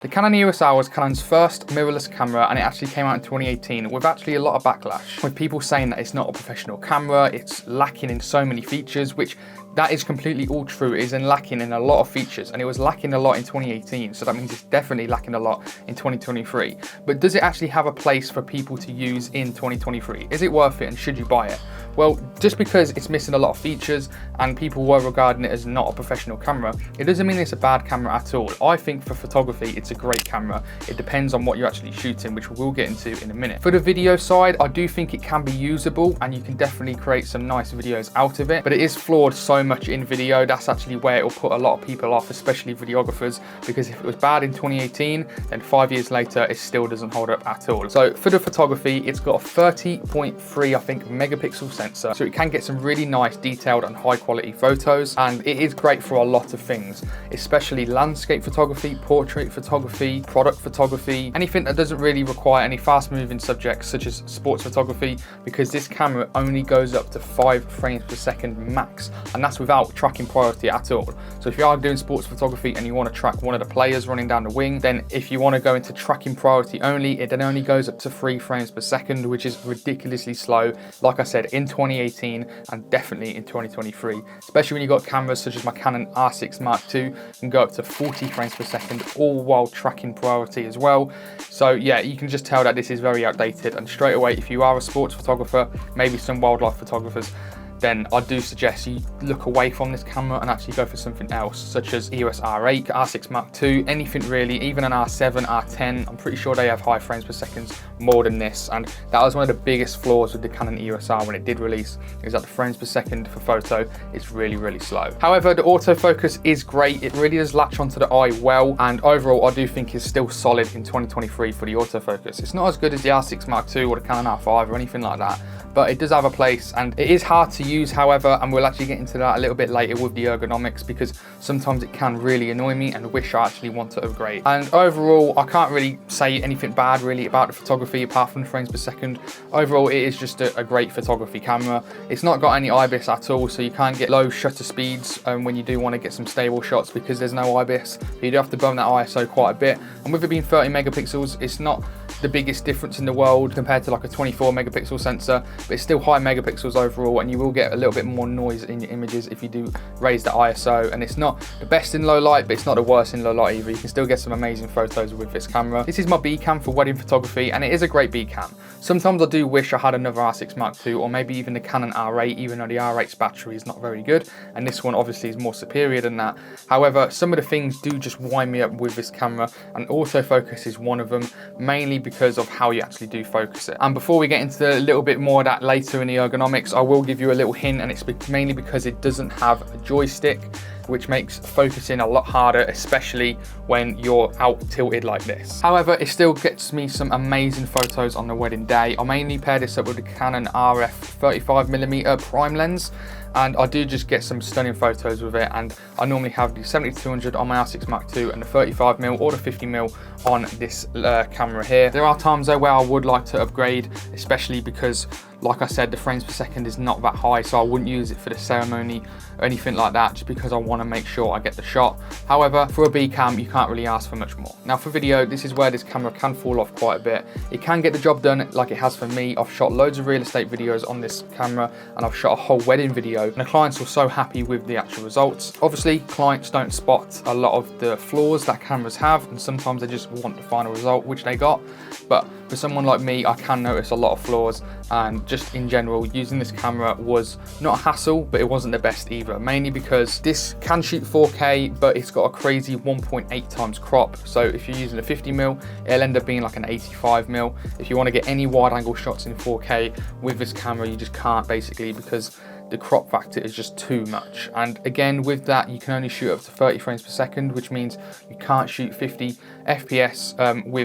The Canon EOS R was Canon's first mirrorless camera, and it actually came out in 2018 with actually a lot of backlash, with people saying that it's not a professional camera, it's lacking in so many features, which that is completely all true. It is lacking in a lot of features, and it was lacking a lot in 2018, so that means it's definitely lacking a lot in 2023. But does it actually have a place for people to use in 2023? Is it worth it, and should you buy it? Well, just because it's missing a lot of features and people were regarding it as not a professional camera, it doesn't mean it's a bad camera at all. I think for photography, it's a great camera. It depends on what you're actually shooting, which we'll get into in a minute. For the video side, I do think it can be usable and you can definitely create some nice videos out of it, but it is flawed so much in video. That's actually where it will put a lot of people off, especially videographers, because if it was bad in 2018, then 5 years later, it still doesn't hold up at all. So for the photography, it's got a 30.3, I think, megapixel sensor, so it can get some really nice detailed and high quality photos, and it is great for a lot of things, especially landscape photography, portrait photography, product photography, anything that doesn't really require any fast moving subjects such as sports photography, because this camera only goes up to 5 frames per second max, and that's without tracking priority at all. So if you are doing sports photography and you want to track one of the players running down the wing, then if you want to go into tracking priority only, it then only goes up to 3 frames per second, which is ridiculously slow, like I said, in 2018 and definitely in 2023, especially when you've got cameras such as my Canon R6 Mark II can go up to 40 frames per second, all while tracking priority as well. So yeah, you can just tell that this is very outdated, and straight away, if you are a sports photographer, maybe some wildlife photographers, then I do suggest you look away from this camera and actually go for something else, such as EOS R8, R6 Mark II, anything really, even an R7, R10. I'm pretty sure they have high frames per second more than this, and that was one of the biggest flaws with the Canon EOS R when it did release, is that the frames per second for photo is really, really slow. However, the autofocus is great. It really does latch onto the eye well, and overall, I do think it's still solid in 2023 for the autofocus. It's not as good as the R6 Mark II or the Canon R5 or anything like that, but it does have a place, and it is hard to use, however, and we'll actually get into that a little bit later with the ergonomics, because sometimes it can really annoy me and wish I actually want to upgrade. And overall, I can't really say anything bad really about the photography apart from the frames per second. Overall, it is just a great photography camera. It's not got any IBIS at all, so you can't get low shutter speeds when you do want to get some stable shots, because there's no IBIS. But you do have to bump that ISO quite a bit, and with it being 30 megapixels, it's not the biggest difference in the world compared to like a 24 megapixel sensor, but it's still high megapixels overall, and you will get a little bit more noise in your images if you do raise the ISO. And it's not the best in low light, but it's not the worst in low light either. You can still get some amazing photos with this camera. This is my B cam for wedding photography, and it is a great B cam. Sometimes I do wish I had another R6 Mark II, or maybe even the Canon R8, even though the R8's battery is not very good, and this one obviously is more superior than that. However, some of the things do just wind me up with this camera, and autofocus is one of them, mainly because of how you actually do focus it. And before we get into a little bit more of that later in the ergonomics, I will give you a little hint, and it's mainly because it doesn't have a joystick, which makes focusing a lot harder, especially when you're out tilted like this. However, it still gets me some amazing photos on the wedding day. I mainly pair this up with the Canon RF 35mm prime lens, and I do just get some stunning photos with it. And I normally have the 70-200 on my R6 Mark II and the 35mm or the 50mm on this camera here. There are times though where I would like to upgrade, especially because, like I said, the frames per second is not that high, so I wouldn't use it for the ceremony or anything like that, just because I want to make sure I get the shot. However, for a B cam, you can't really ask for much more. Now for video, this is where this camera can fall off quite a bit. It can get the job done like it has for me. I've shot loads of real estate videos on this camera, and I've shot a whole wedding video, and the clients were so happy with the actual results. Obviously, clients don't spot a lot of the flaws that cameras have, and sometimes they just want the final result, which they got. But for someone like me, I can notice a lot of flaws, and just in general, using this camera was not a hassle, but it wasn't the best either, mainly because this can shoot 4K, but it's got a crazy 1.8 times crop. So if you're using a 50mm, it'll end up being like an 85mm. If you want to get any wide angle shots in 4K with this camera, you just can't, basically, because the crop factor is just too much. And again, with that, you can only shoot up to 30 frames per second, which means you can't shoot 50 FPS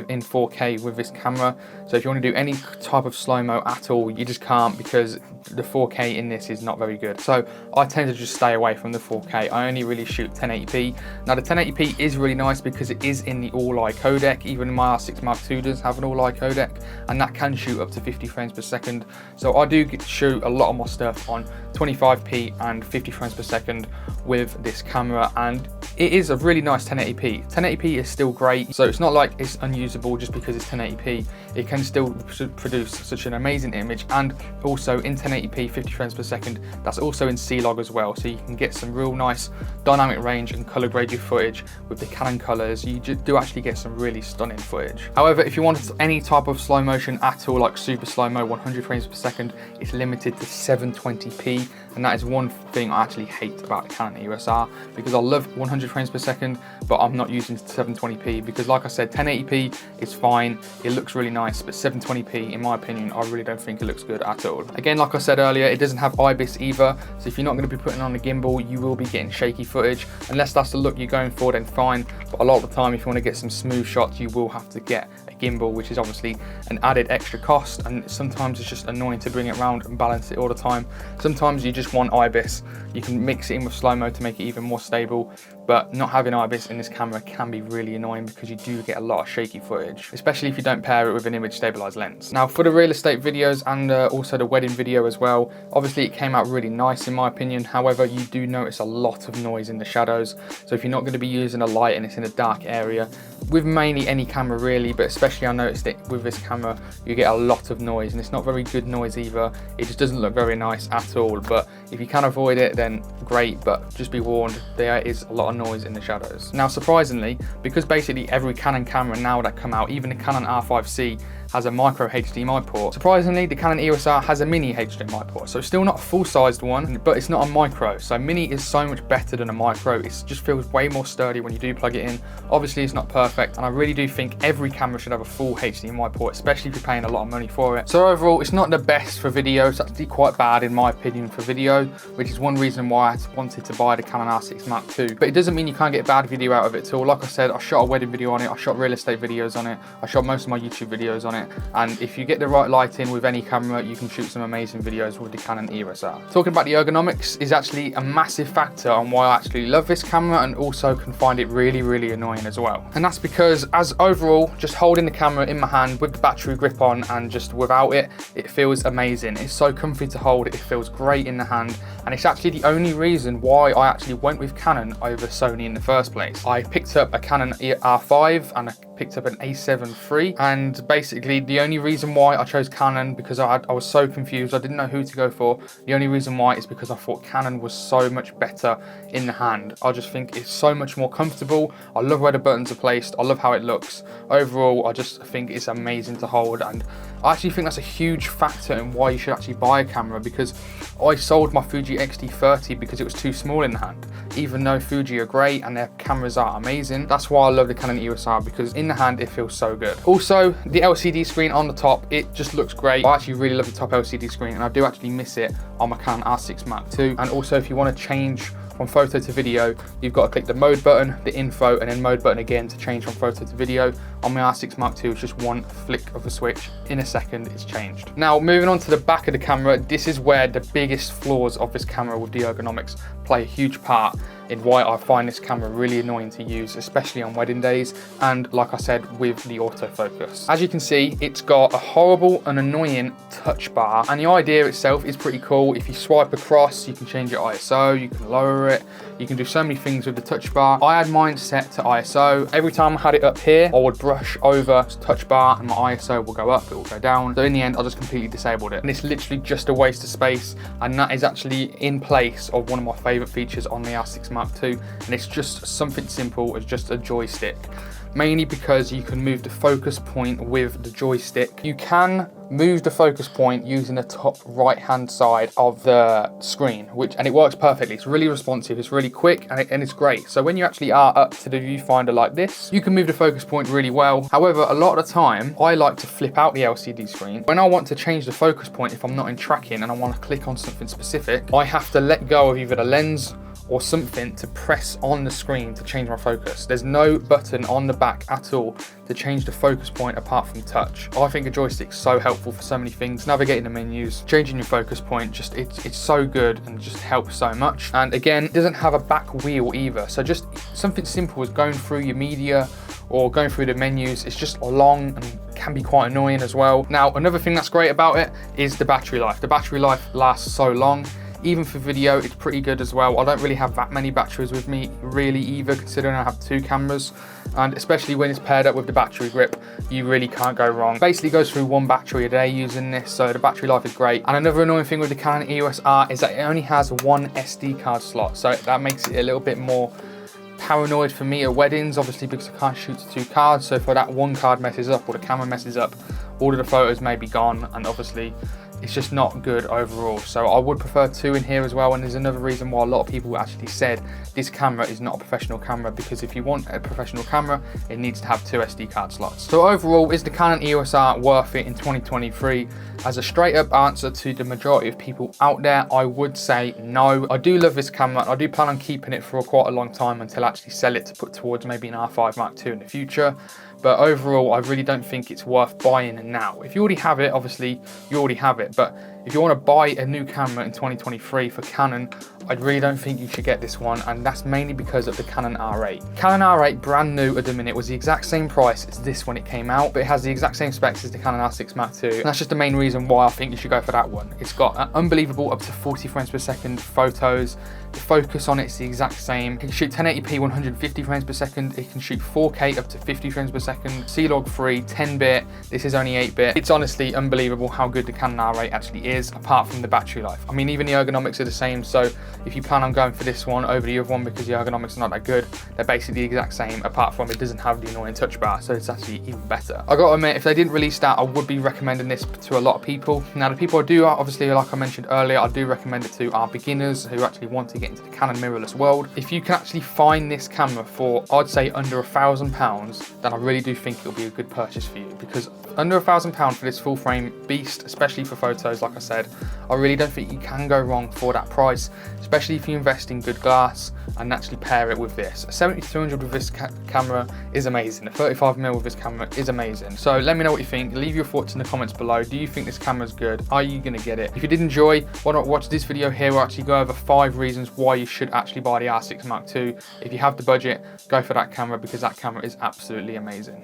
in 4K with this camera. So if you want to do any type of slow-mo at all, you just can't, because the 4K in this is not very good. So I tend to just stay away from the 4K. I only really shoot 1080p. Now the 1080p is really nice because it is in the all-eye codec. Even my R6 Mark II does have an all-eye codec, and that can shoot up to 50 frames per second. So I do shoot a lot of my stuff on 25p and 50 frames per second with this camera, and it is a really nice 1080p. 1080p is still great, so it's not like it's unusable just because it's 1080p. It can still produce such an amazing image, and also in 1080p 50 frames per second, that's also in C-Log as well, so you can get some real nice dynamic range and color grade your footage with the Canon colors. You do actually get some really stunning footage. However, if you want any type of slow motion at all, like super slow-mo 100 frames per second, it's limited to 720p, and that is one thing I actually hate about the Canon EOS R, because I love 100 frames per second, but I'm not using 720p because, like I said, 1080p is fine, it looks really nice, but 720p, in my opinion, I really don't think it looks good at all. Again, like I said earlier, it doesn't have IBIS either, so if you're not going to be putting on a gimbal, you will be getting shaky footage. Unless that's the look you're going for, then fine, but a lot of the time, if you want to get some smooth shots, you will have to get a gimbal, which is obviously an added extra cost, and sometimes it's just annoying to bring it around and balance it all the time. Sometimes you just want IBIS. You can mix it in with slow-mo to make it even more stable, but not having IBIS in this camera can be really annoying because you do get a lot of shaky footage, especially if you don't pair it with an image stabilized lens. Now, for the real estate videos and also the wedding video as well, obviously it came out really nice in my opinion. However, you do notice a lot of noise in the shadows, so if you're not going to be using a light and it's in a dark area, with mainly any camera really, but especially I noticed it with this camera, you get a lot of noise, and it's not very good noise either. It just doesn't look very nice at all, but if you can avoid it, then great, but just be warned, there is a lot of noise in the shadows. Now, surprisingly, because basically every Canon camera now that come out, even the Canon R5C, has a micro HDMI port. Surprisingly, the Canon EOS R has a mini HDMI port, so it's still not a full-sized one, but it's not a micro. So mini is so much better than a micro. It just feels way more sturdy when you do plug it in. Obviously, it's not perfect, and I really do think every camera should have a full HDMI port, especially if you're paying a lot of money for it. So overall, it's not the best for video. It's actually quite bad in my opinion for video, which is one reason why I wanted to buy the Canon R6 Mark II. But it doesn't mean you can't get bad video out of it at all. Like I said, I shot a wedding video on it, I shot real estate videos on it, I shot most of my YouTube videos on it, and if you get the right lighting with any camera, you can shoot some amazing videos with the Canon EOS R. Talking about the ergonomics is actually a massive factor on why I actually love this camera, and also can find it really, really annoying as well. And that's because, as overall, just holding the camera in my hand with the battery grip on and just without it, it feels amazing. It's so comfy to hold, it feels great in the hand, and it's actually the only reason why I actually went with Canon over Sony in the first place. I picked up a Canon R5 and I picked up an A7 III, and basically the only reason why I chose Canon, because I was so confused, I didn't know who to go for. The only reason why is because I thought Canon was so much better in the hand. I just think it's so much more comfortable. I love where the buttons are placed, I love how it looks. Overall, I just think it's amazing to hold, and I actually think that's a huge factor in why you should actually buy a camera, because I sold my Fuji X-T30 because it was too small in the hand. Even though Fuji are great and their cameras are amazing, that's why I love the Canon EOS R, because in the hand it feels so good. Also, the LCD screen on the top, it just looks great. I actually really love the top LCD screen, and I do actually miss it on my Canon R6 Mark II. And also, if you want to change from photo to video, you've got to click the mode button, the info, and then mode button again to change from photo to video. On my R6 Mark II, it's just one flick of a switch. In a second, it's changed. Now, moving on to the back of the camera, this is where the biggest flaws of this camera with the ergonomics play a huge part in why I find this camera really annoying to use, especially on wedding days, and like I said, with the autofocus. As you can see, it's got a horrible and annoying touch bar, and the idea itself is pretty cool. If you swipe across, you can change your ISO, you can lower it, you can do so many things with the touch bar. I had mine set to ISO. Every time I had it up here, I would brush over the touch bar and my ISO will go up, it will go down. So in the end, I just completely disabled it. And it's literally just a waste of space, and that is actually in place of one of my favorite features on the R6 Mark II, and it's just something simple as just a joystick. Mainly because you can move the focus point with the joystick. You can move the focus point using the top right hand side of the screen, and it works perfectly. It's really responsive, it's really quick, and it's great. So when you actually are up to the viewfinder like this, you can move the focus point really well. However, a lot of the time, I like to flip out the LCD screen. When I want to change the focus point, if I'm not in tracking and I want to click on something specific, I have to let go of either the lens or something to press on the screen to change my focus. There's no button on the back at all to change the focus point apart from touch. I think a joystick's so helpful for so many things, navigating the menus, changing your focus point, just it's so good and just helps so much. And again, it doesn't have a back wheel either, so just something simple as going through your media or going through the menus, it's just long and can be quite annoying as well. Now, another thing that's great about it is the battery life. The battery life lasts so long. Even for video, it's pretty good as well. I don't really have that many batteries with me really either, considering I have 2 cameras, and especially when it's paired up with the battery grip, you really can't go wrong. Basically goes through 1 battery a day using this, so the battery life is great. And another annoying thing with the Canon EOS R is that it only has 1 SD card slot, so that makes it a little bit more paranoid for me at weddings, obviously, because I can't shoot to 2 cards. So if that 1 card messes up or the camera messes up, all of the photos may be gone, and obviously it's just not good overall. So I would prefer 2 in here as well. And there's another reason why a lot of people actually said this camera is not a professional camera, because if you want a professional camera, it needs to have 2 SD card slots. So overall, is the Canon EOS R worth it in 2023? As a straight up answer to the majority of people out there, I would say no. I do love this camera. I do plan on keeping it for quite a long time until I actually sell it to put towards maybe an R5 Mark II in the future. But overall, I really don't think it's worth buying now. If you already have it, obviously you already have it. But if you want to buy a new camera in 2023 for Canon, I really don't think you should get this one, and that's mainly because of the Canon R8. Canon R8, brand new at the minute, was the exact same price as this when it came out, but it has the exact same specs as the Canon R6 Mark II, and that's just the main reason why I think you should go for that one. It's got an unbelievable up to 40 frames per second photos. The focus on it's the exact same. It can shoot 1080p 150 frames per second. It can shoot 4K up to 50 frames per second. C-Log free, 10-bit. This is only 8-bit. It's honestly unbelievable how good the Canon R8 actually is, apart from the battery life. I mean, even the ergonomics are the same, so if you plan on going for this one over the other one because the ergonomics are not that good, they're basically the exact same, apart from it doesn't have the annoying touch bar, so it's actually even better. I gotta admit, if they didn't release that, I would be recommending this to a lot of people. Now, the people I do, obviously, like I mentioned earlier, I do recommend it to are beginners who actually want to get into the Canon mirrorless world. If you can actually find this camera for, I'd say, under £1,000, then I really do think it'll be a good purchase for you, because under £1,000 for this full frame beast, especially for photos, like I said, I really don't think you can go wrong for that price, especially if you invest in good glass and actually pair it with this. A 70-200 with this camera is amazing. A 35mm with this camera is amazing. So let me know what you think. Leave your thoughts in the comments below. Do you think this camera is good? Are you going to get it? If you did enjoy, why not watch this video here where I actually go over 5 reasons why you should actually buy the R6 Mark II. If you have the budget, go for that camera, because that camera is absolutely amazing.